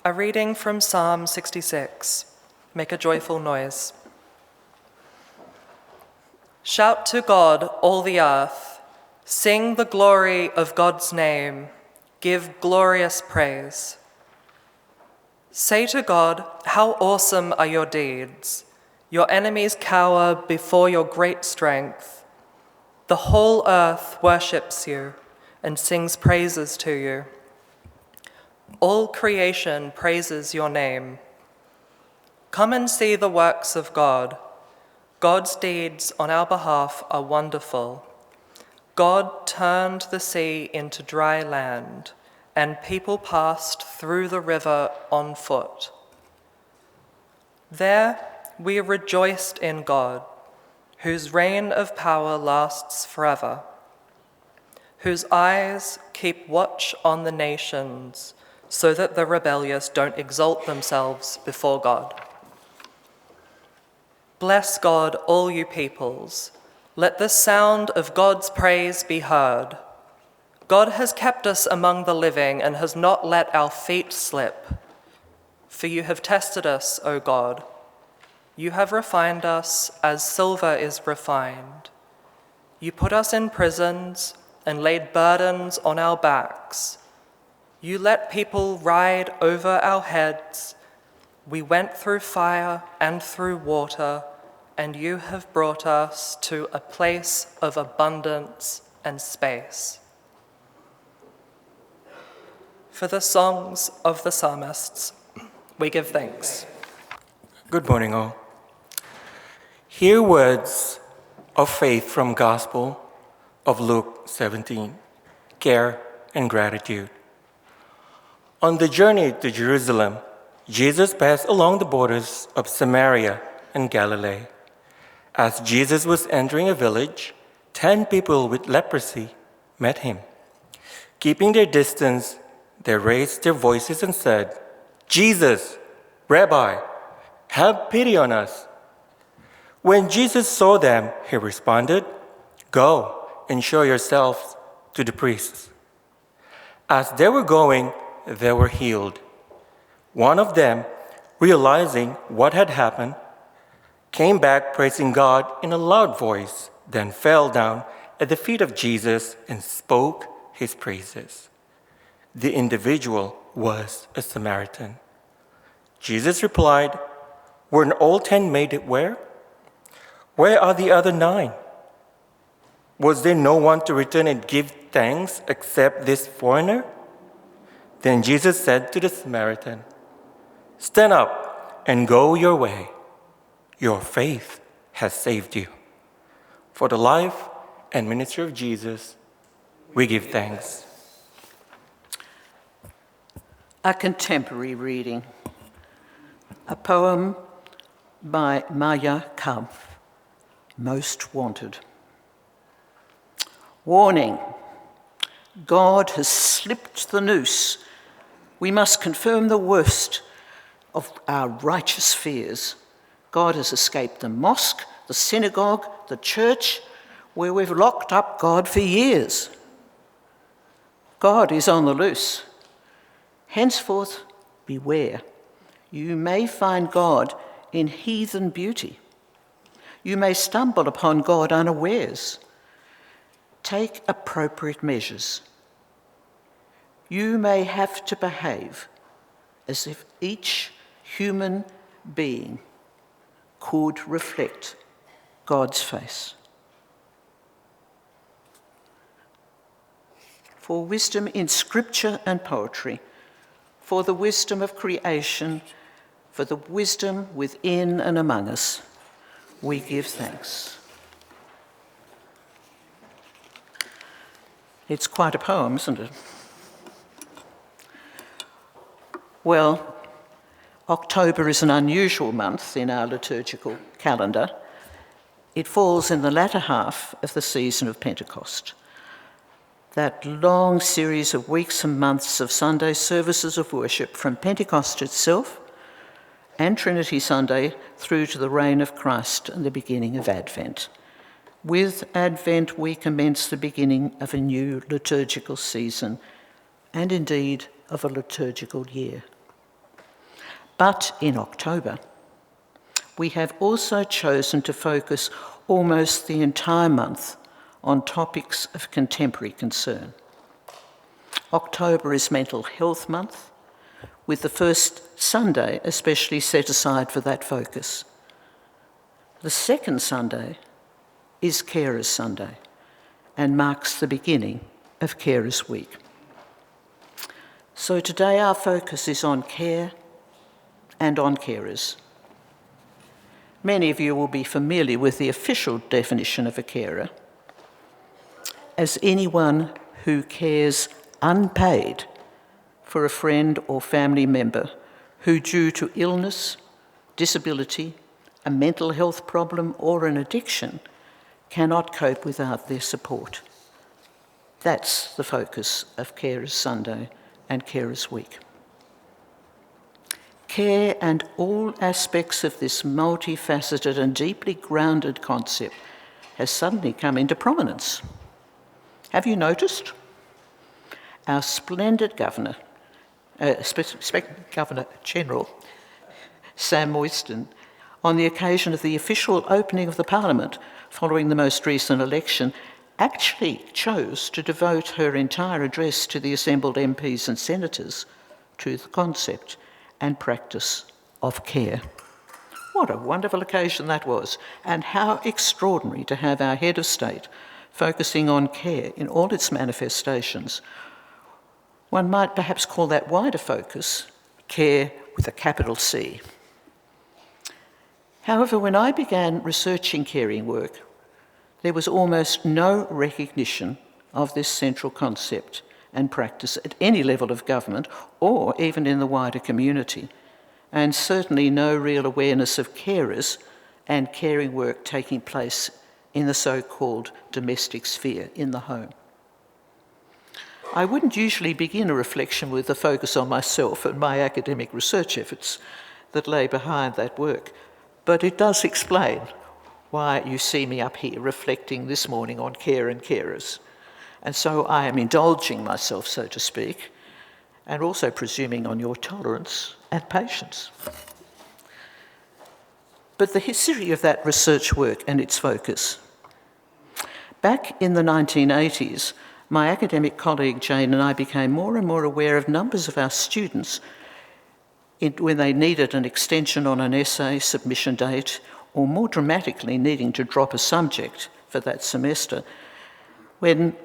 A reading from Psalm 66. Make a joyful noise. Shout to God, all the earth. Sing the glory of God's name. Give glorious praise. Say to God, how awesome are your deeds. Your enemies cower before your great strength. The whole earth worships you and sings praises to you. All creation praises your name. Come and see the works of God. God's deeds on our behalf are wonderful. God turned the sea into dry land, and people passed through the river on foot. There we rejoiced in God, whose reign of power lasts forever, whose eyes keep watch on the nations, so that the rebellious don't exalt themselves before God. Bless God, all you peoples. Let the sound of God's praise be heard. God has kept us among the living and has not let our feet slip. For you have tested us, O God. You have refined us as silver is refined. You put us in prisons and laid burdens on our backs. You let people ride over our heads. We went through fire and through water, and you have brought us to a place of abundance and space. For the songs of the psalmists, we give thanks. Good morning, all. Hear words of faith from Gospel of Luke 17, care and gratitude. On the journey to Jerusalem, Jesus passed along the borders of Samaria and Galilee. As Jesus was entering a village, 10 people with leprosy met him. Keeping their distance, they raised their voices and said, "Jesus, Rabbi, have pity on us." When Jesus saw them, he responded, "Go and show yourselves to the priests." As they were going, they were healed. One of them, realizing what had happened, came back praising God in a loud voice, then fell down at the feet of Jesus and spoke his praises. The individual was a Samaritan. Jesus replied, "Weren't all 10 made it where? Where are the other 9? Was there no one to return and give thanks except this foreigner?" Then Jesus said to the Samaritan, "Stand up and go your way. Your faith has saved you." For the life and ministry of Jesus, we give thanks. A contemporary reading, a poem by Maya Kampf, Most Wanted. Warning, God has slipped the noose. We must confirm the worst of our righteous fears. God has escaped the mosque, the synagogue, the church, where we've locked up God for years. God is on the loose. Henceforth, beware. You may find God in heathen beauty. You may stumble upon God unawares. Take appropriate measures. You may have to behave as if each human being could reflect God's face. For wisdom in scripture and poetry, for the wisdom of creation, for the wisdom within and among us, we give thanks. It's quite a poem, isn't it? Well, October is an unusual month in our liturgical calendar. It falls in the latter half of the season of Pentecost, that long series of weeks and months of Sunday services of worship from Pentecost itself and Trinity Sunday through to the reign of Christ and the beginning of Advent. With Advent, we commence the beginning of a new liturgical season and indeed of a liturgical year. But in October, we have also chosen to focus almost the entire month on topics of contemporary concern. October is Mental Health Month, with the first Sunday especially set aside for that focus. The second Sunday is Carers Sunday and marks the beginning of Carers Week. So today our focus is on care and on carers. Many of you will be familiar with the official definition of a carer as anyone who cares unpaid for a friend or family member who, due to illness, disability, a mental health problem or an addiction, cannot cope without their support. That's the focus of Carers Sunday and Carers Week. Care and all aspects of this multifaceted and deeply grounded concept has suddenly come into prominence. Have you noticed? Our splendid Governor, Governor General, Sam Moyston, on the occasion of the official opening of the Parliament following the most recent election, actually chose to devote her entire address to the assembled MPs and senators to the concept and practice of care. What a wonderful occasion that was, and how extraordinary to have our head of state focusing on care in all its manifestations. One might perhaps call that wider focus care with a capital C. However, when I began researching caring work, there was almost no recognition of this central concept and practice at any level of government or even in the wider community, and certainly no real awareness of carers and caring work taking place in the so-called domestic sphere in the home. I wouldn't usually begin a reflection with a focus on myself and my academic research efforts that lay behind that work, but it does explain why you see me up here reflecting this morning on care and carers. And so I am indulging myself, so to speak, and also presuming on your tolerance and patience. But the history of that research work and its focus. Back in the 1980s, my academic colleague Jane and I became more and more aware of numbers of our students when they needed an extension on an essay submission date, or more dramatically needing to drop a subject for that semester. When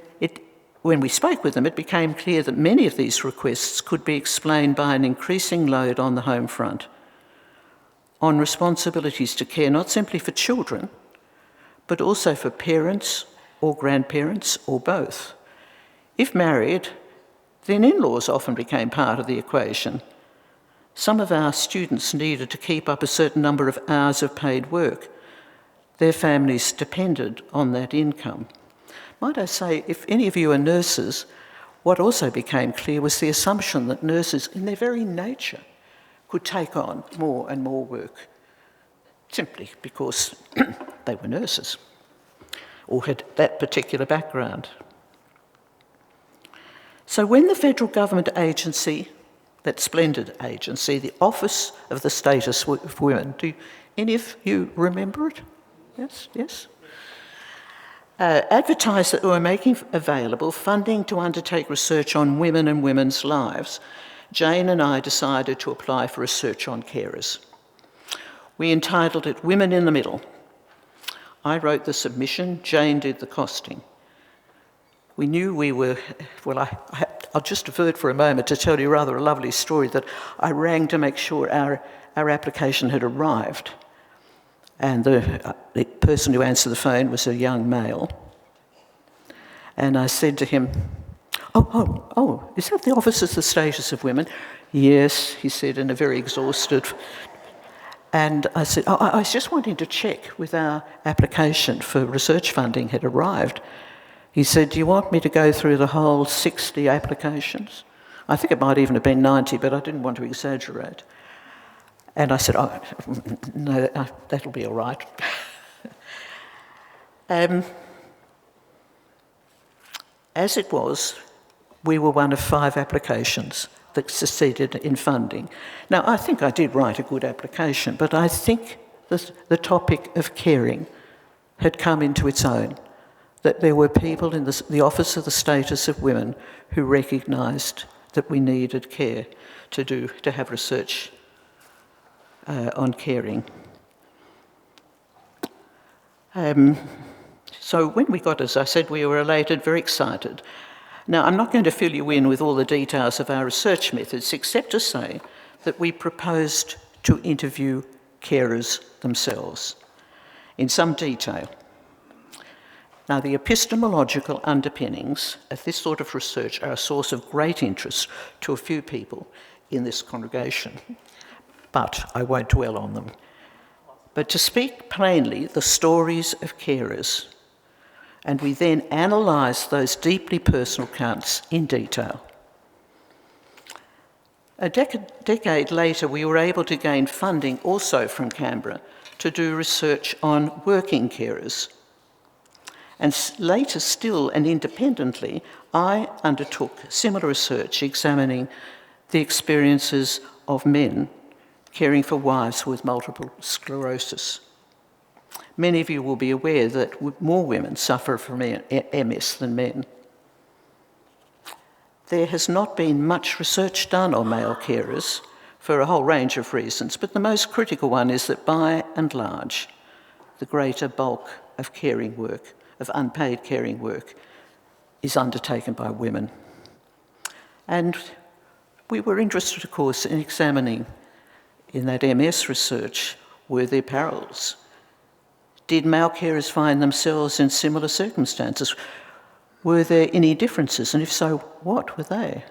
we spoke with them, it became clear that many of these requests could be explained by an increasing load on the home front, on responsibilities to care not simply for children, but also for parents or grandparents or both. If married, then in-laws often became part of the equation. Some of our students needed to keep up a certain number of hours of paid work. Their families depended on that income. Might I say, if any of you are nurses, what also became clear was the assumption that nurses, in their very nature, could take on more and more work, simply because they were nurses or had that particular background. So when the federal government agency, that splendid agency, the Office of the Status of Women, do any of you remember it? Yes? Advertised that they were making available funding to undertake research on women and women's lives, Jane and I decided to apply for research on carers. We entitled it Women in the Middle. I wrote the submission, Jane did the costing. We knew we were, I'll just divert for a moment to tell you rather a lovely story that I rang to make sure our application had arrived. And the person who answered the phone was a young male. And I said to him, oh, is that the Office of the Status of Women? Yes, he said in a very exhausted. And I said, I was just wanting to check with our application for research funding had arrived. He said, do you want me to go through the whole 60 applications? I think it might even have been 90, but I didn't want to exaggerate. And I said, no, that'll be all right. As it was, we were one of 5 applications that succeeded in funding. Now, I think I did write a good application, but I think the topic of caring had come into its own, that there were people in the Office of the Status of Women who recognised that we needed care to have research on caring. So when we got, as I said, we were elated, very excited. Now, I'm not going to fill you in with all the details of our research methods, except to say that we proposed to interview carers themselves in some detail. Now, the epistemological underpinnings of this sort of research are a source of great interest to a few people in this congregation, but I won't dwell on them. But to speak plainly, the stories of carers, and we then analysed those deeply personal accounts in detail. A decade later, we were able to gain funding also from Canberra to do research on working carers. And later still, and independently, I undertook similar research examining the experiences of men caring for wives with multiple sclerosis. Many of you will be aware that more women suffer from MS than men. There has not been much research done on male carers for a whole range of reasons, but the most critical one is that by and large, the greater bulk of caring work, of unpaid caring work, is undertaken by women. And we were interested, of course, in examining in that MS research, were there parallels? Did male carers find themselves in similar circumstances? Were there any differences? And if so, what were they?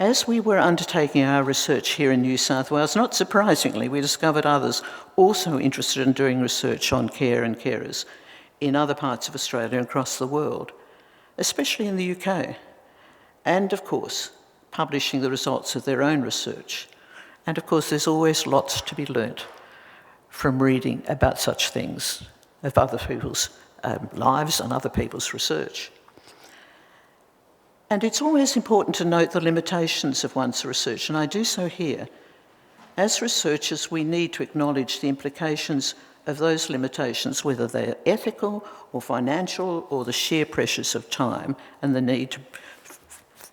As we were undertaking our research here in New South Wales, not surprisingly, we discovered others also interested in doing research on care and carers in other parts of Australia and across the world, especially in the UK, and of course, publishing the results of their own research. And of course, there's always lots to be learnt from reading about such things, of other people's lives and other people's research. And it's always important to note the limitations of one's research, and I do so here. As researchers, we need to acknowledge the implications of those limitations, whether they're ethical or financial or the sheer pressures of time and the need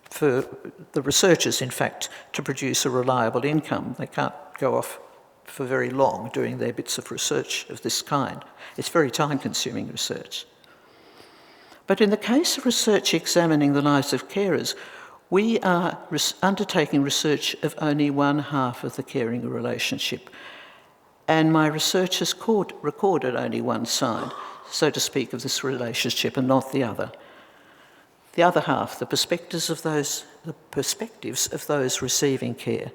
for the researchers, in fact, to produce a reliable income. They can't go off for very long doing their bits of research of this kind. It's very time-consuming research. But in the case of research examining the lives of carers, we are undertaking research of only one half of the caring relationship. And my research has recorded only one side, so to speak, of this relationship and not the other. The other half, the perspectives of those receiving care,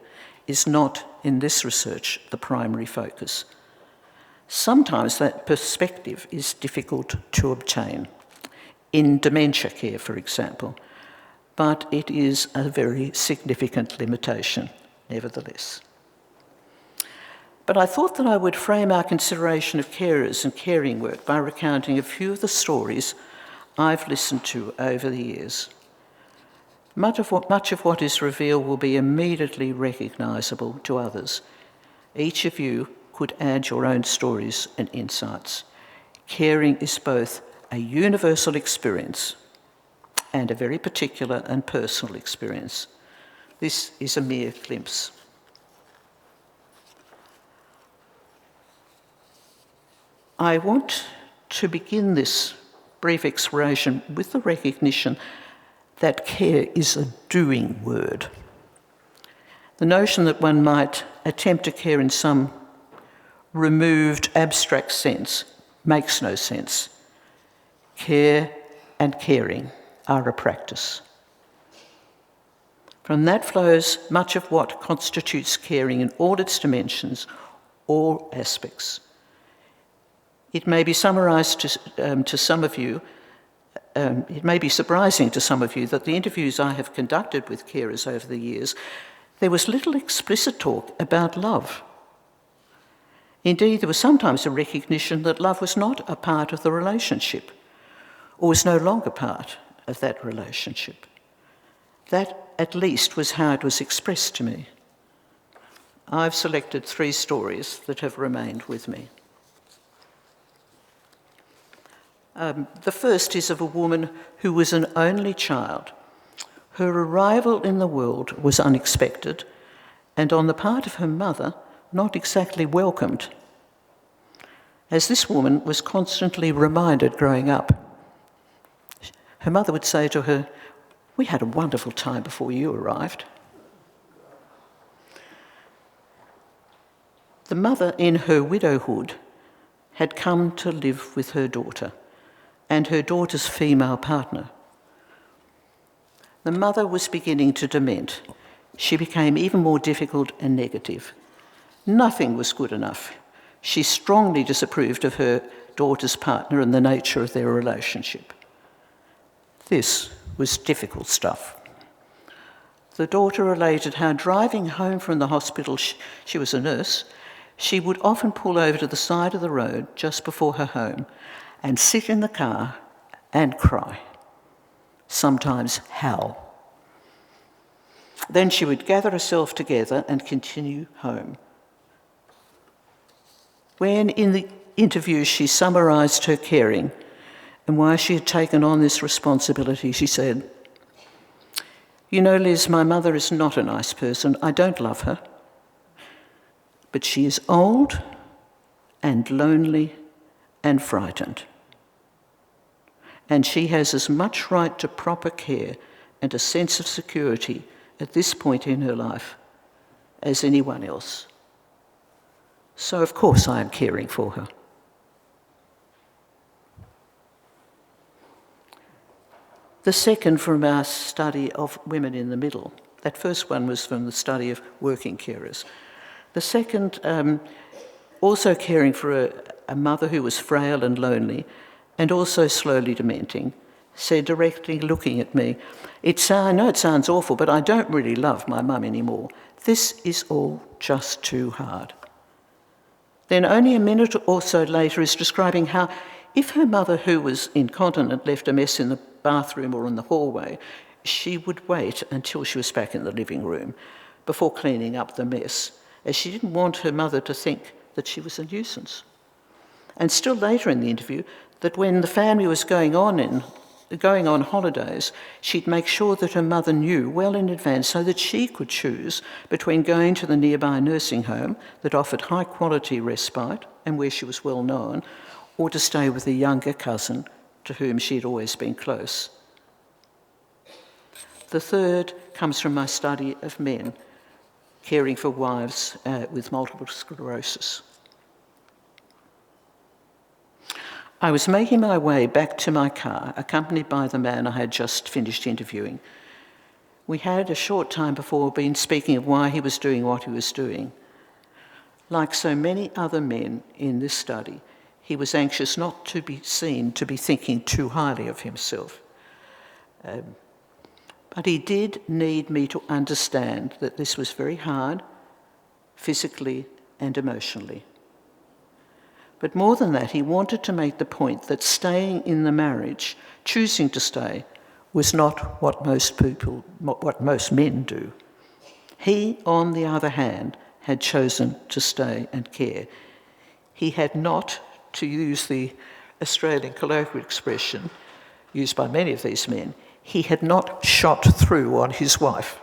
is not, in this research, the primary focus. Sometimes that perspective is difficult to obtain, in dementia care, for example, but it is a very significant limitation, nevertheless. But I thought that I would frame our consideration of carers and caring work by recounting a few of the stories I've listened to over the years. Much of what is revealed will be immediately recognisable to others. Each of you could add your own stories and insights. Caring is both a universal experience and a very particular and personal experience. This is a mere glimpse. I want to begin this brief exploration with the recognition that care is a doing word. The notion that one might attempt to care in some removed, abstract sense makes no sense. Care and caring are a practice. From that flows much of what constitutes caring in all its dimensions, all aspects. It may be summarised to some of you, it may be surprising to some of you that the interviews I have conducted with carers over the years, there was little explicit talk about love. Indeed, there was sometimes a recognition that love was not a part of the relationship, or was no longer part of that relationship. That, at least, was how it was expressed to me. I've selected 3 stories that have remained with me. The first is of a woman who was an only child. Her arrival in the world was unexpected, and on the part of her mother, not exactly welcomed, as this woman was constantly reminded growing up. Her mother would say to her, "We had a wonderful time before you arrived." The mother, in her widowhood, had come to live with her daughter and her daughter's female partner. The mother was beginning to dement. She became even more difficult and negative. Nothing was good enough. She strongly disapproved of her daughter's partner and the nature of their relationship. This was difficult stuff. The daughter related how driving home from the hospital, she was a nurse, she would often pull over to the side of the road just before her home and sit in the car and cry, sometimes howl. Then she would gather herself together and continue home. When in the interview she summarised her caring and why she had taken on this responsibility, she said, "You know, Liz, my mother is not a nice person. I don't love her. But she is old and lonely and frightened. And she has as much right to proper care and a sense of security at this point in her life as anyone else. So of course I am caring for her." The second from our study of women in the middle. That first one was from the study of working carers. The second, also caring for a mother who was frail and lonely and also slowly dementing, said, directly looking at me, I know it sounds awful, but I don't really love my mum anymore. This is all just too hard." Then only a minute or so later is describing how if her mother, who was incontinent, left a mess in the bathroom or in the hallway, she would wait until she was back in the living room before cleaning up the mess, as she didn't want her mother to think that she was a nuisance. And still later in the interview, that when the family was going on holidays, she'd make sure that her mother knew well in advance so that she could choose between going to the nearby nursing home that offered high-quality respite and where she was well known, or to stay with a younger cousin to whom she'd always been close. The third comes from my study of men caring for wives with multiple sclerosis. I was making my way back to my car, accompanied by the man I had just finished interviewing. We had a short time before been speaking of why he was doing what he was doing. Like so many other men in this study, he was anxious not to be seen to be thinking too highly of himself. But he did need me to understand that this was very hard, physically and emotionally. But more than that, he wanted to make the point that staying in the marriage, choosing to stay, was not what most men do. He, on the other hand, had chosen to stay and care. He had not, to use the Australian colloquial expression used by many of these men, he had not shot through on his wife.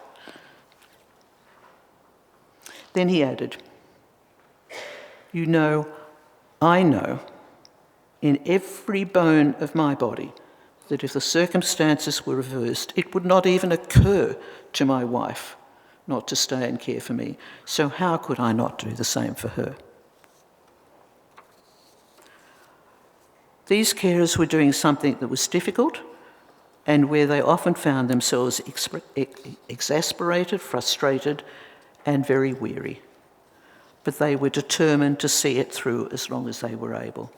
Then he added, "You know, I know in every bone of my body that if the circumstances were reversed, it would not even occur to my wife not to stay and care for me. So how could I not do the same for her?" These carers were doing something that was difficult and where they often found themselves exasperated, frustrated, and very weary. But they were determined to see it through as long as they were able.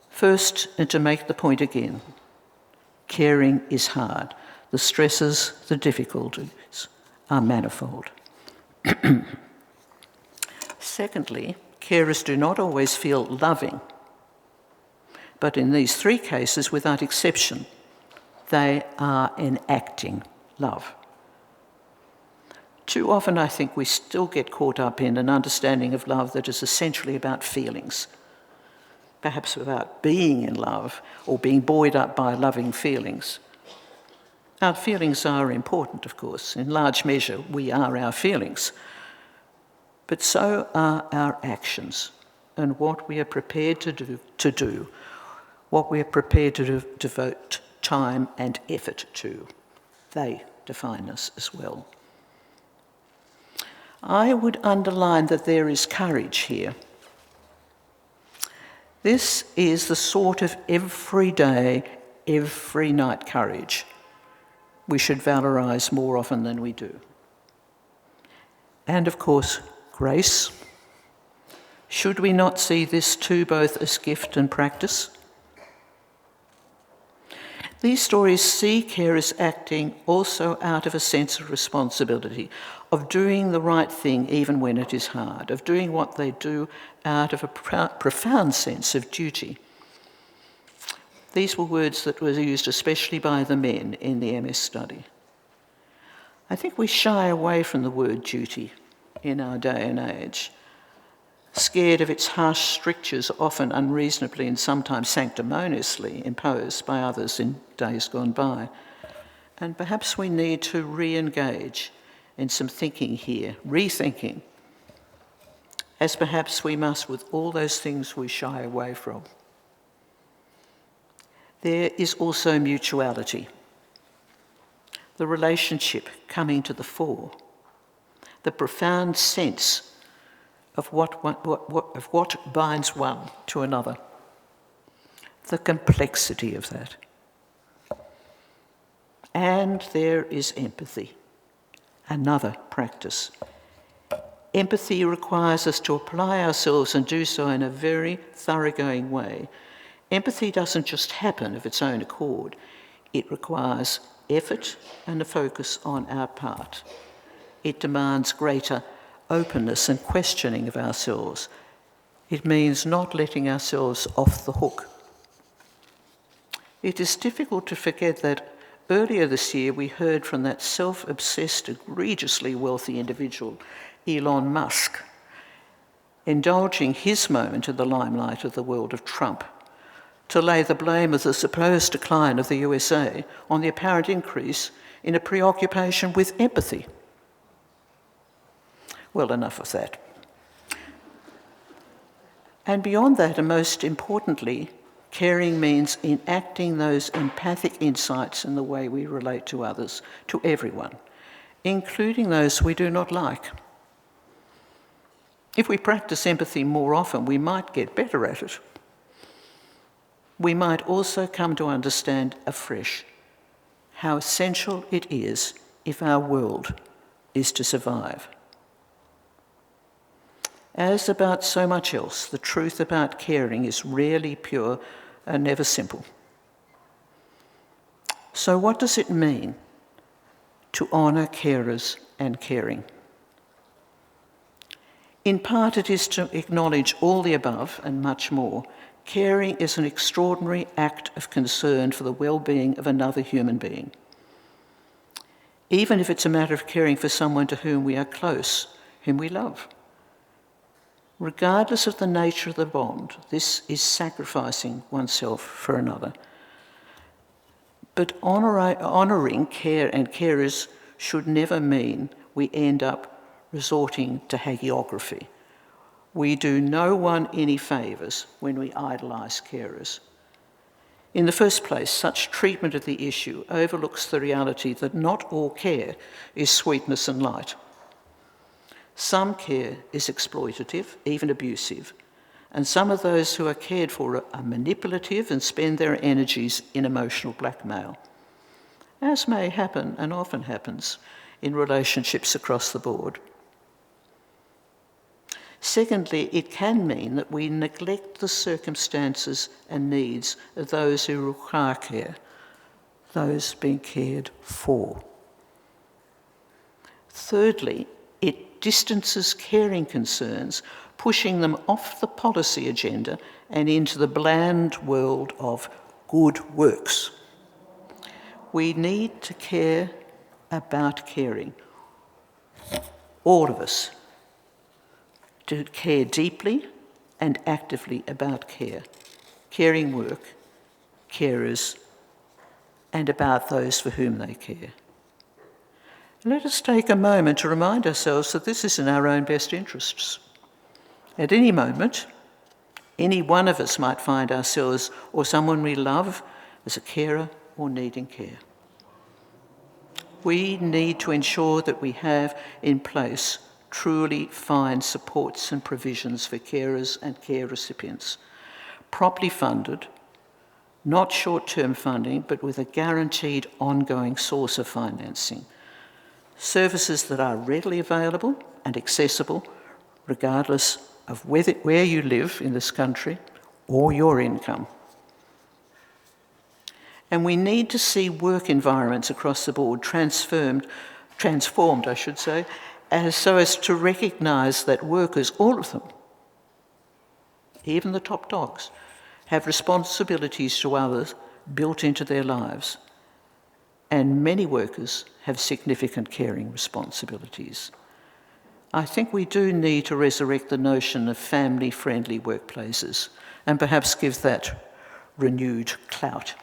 First, and to make the point again, caring is hard. The stresses, the difficulties are manifold. Secondly, carers do not always feel loving, but in these 3 cases, without exception, They are enacting love. Too often, I think, we still get caught up in an understanding of love that is essentially about feelings, perhaps about being in love or being buoyed up by loving feelings. Our feelings are important, of course. In large measure, we are our feelings. But so are our actions and what we are prepared to do, what we are prepared to devote time and effort to. They define us as well. I would underline that there is courage here. This is the sort of everyday, every night courage we should valorise more often than we do. And of course, grace. Should we not see this too both as gift and practice? These stories see carers acting also out of a sense of responsibility, of doing the right thing even when it is hard, of doing what they do out of a profound sense of duty. These were words that were used especially by the men in the MS study. I think we shy away from the word duty in our day and age, scared of its harsh strictures, often unreasonably and sometimes sanctimoniously imposed by others in days gone by. And perhaps we need to re-engage in some thinking here, rethinking, as perhaps we must with all those things we shy away from. There is also mutuality, the relationship coming to the fore, the profound sense of what binds one to another, the complexity of that. And there is empathy, another practice. Empathy requires us to apply ourselves and do so in a very thoroughgoing way. Empathy doesn't just happen of its own accord. It requires effort and a focus on our part. It demands greater openness and questioning of ourselves. It means not letting ourselves off the hook. It is difficult to forget that earlier this year we heard from that self-obsessed, egregiously wealthy individual, Elon Musk, indulging his moment in the limelight of the world of Trump, to lay the blame of the supposed decline of the USA on the apparent increase in a preoccupation with empathy. Well, enough of that. And beyond that, and most importantly, caring means enacting those empathic insights in the way we relate to others, to everyone, including those we do not like. If we practice empathy more often, we might get better at it. We might also come to understand afresh how essential it is if our world is to survive. As about so much else, the truth about caring is rarely pure and never simple. So what does it mean to honour carers and caring? In part, it is to acknowledge all the above and much more. Caring is an extraordinary act of concern for the well-being of another human being. Even if it's a matter of caring for someone to whom we are close, whom we love. Regardless of the nature of the bond, this is sacrificing oneself for another. But honouring care and carers should never mean we end up resorting to hagiography. We do no one any favours when we idolise carers. In the first place, such treatment of the issue overlooks the reality that not all care is sweetness and light. Some care is exploitative, even abusive, and some of those who are cared for are manipulative and spend their energies in emotional blackmail, as may happen and often happens in relationships across the board. Secondly, it can mean that we neglect the circumstances and needs of those who require care, those being cared for. Thirdly, it distances caring concerns, pushing them off the policy agenda and into the bland world of good works. we need to care about caring. All of us. To care deeply and actively about care. Caring work, carers, and about those for whom they care. Let us take a moment to remind ourselves that this is in our own best interests. At any moment, any one of us might find ourselves or someone we love as a carer or needing care. We need to ensure that we have in place truly fine supports and provisions for carers and care recipients, properly funded, not short-term funding, but with a guaranteed ongoing source of financing. Services that are readily available and accessible, regardless of where you live in this country or your income. And we need to see work environments across the board transformed, so as to recognise that workers, all of them, even the top dogs, have responsibilities to others built into their lives. And many workers have significant caring responsibilities. I think we do need to resurrect the notion of family-friendly workplaces and perhaps give that renewed clout.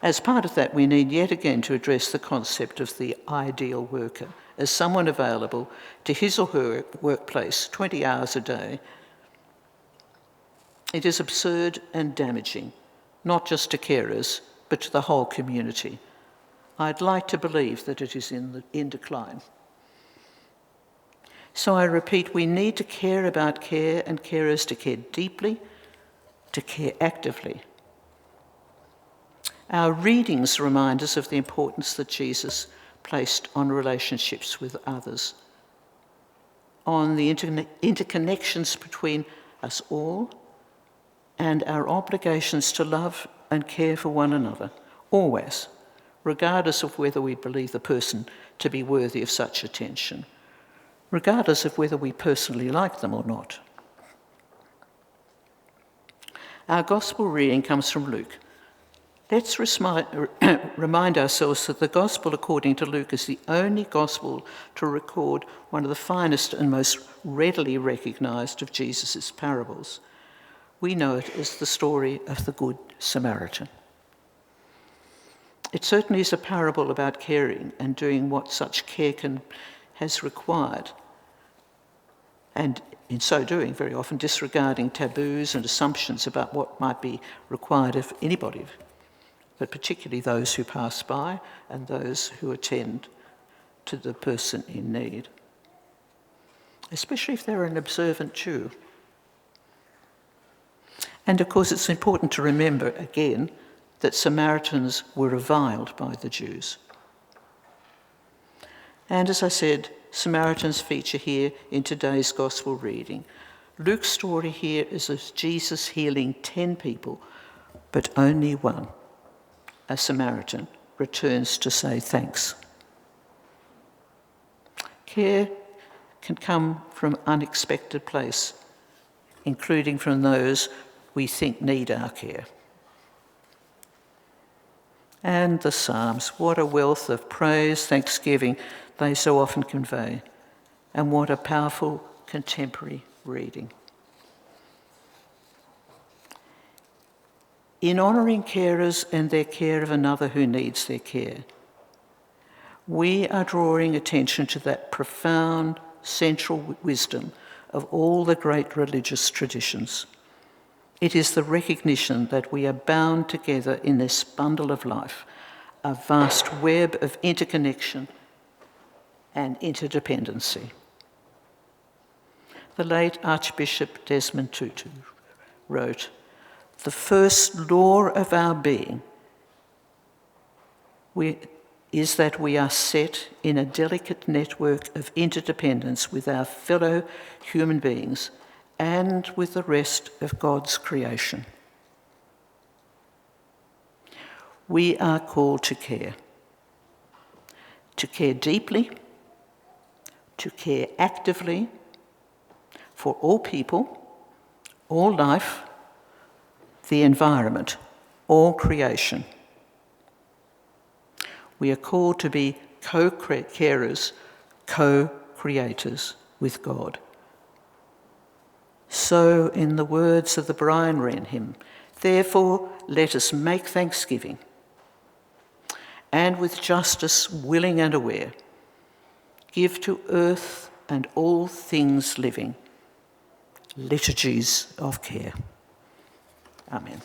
As part of that, we need yet again to address the concept of the ideal worker as someone available to his or her workplace 20 hours a day. It is absurd and damaging, not just to carers, but to the whole community. I'd like to believe that it is in decline. So I repeat, we need to care about care and carers to care deeply, to care actively. Our readings remind us of the importance that Jesus placed on relationships with others, on the interconnections between us all, and our obligations to love and care for one another, always, regardless of whether we believe the person to be worthy of such attention, regardless of whether we personally like them or not. Our gospel reading comes from Luke. Let's remind ourselves that the Gospel according to Luke is the only Gospel to record one of the finest and most readily recognised of Jesus' parables. We know it as the story of the Good Samaritan. It certainly is a parable about caring and doing what such care has required, and in so doing, very often disregarding taboos and assumptions about what might be required of anybody, but particularly those who pass by and those who attend to the person in need, especially if they're an observant Jew. And of course, it's important to remember again that Samaritans were reviled by the Jews. And as I said, Samaritans feature here in today's gospel reading. Luke's story here is of Jesus healing 10 people, but only one, a Samaritan, returns to say thanks. Care can come from unexpected place, including from those we think need our care. And the Psalms, what a wealth of praise, thanksgiving they so often convey, and what a powerful contemporary reading. In honouring carers and their care of another who needs their care, we are drawing attention to that profound central wisdom of all the great religious traditions. It is the recognition that we are bound together in this bundle of life, a vast web of interconnection and interdependency. The late Archbishop Desmond Tutu wrote, "The first law of our being is that we are set in a delicate network of interdependence with our fellow human beings and with the rest of God's creation. We are called to care deeply, to care actively for all people, all life, the environment, all creation. we are called to be co-carers, co-creators with God. So, in the words of the Brian Wren hymn, therefore let us make thanksgiving, and with justice willing and aware, give to earth and all things living liturgies of care. Amen.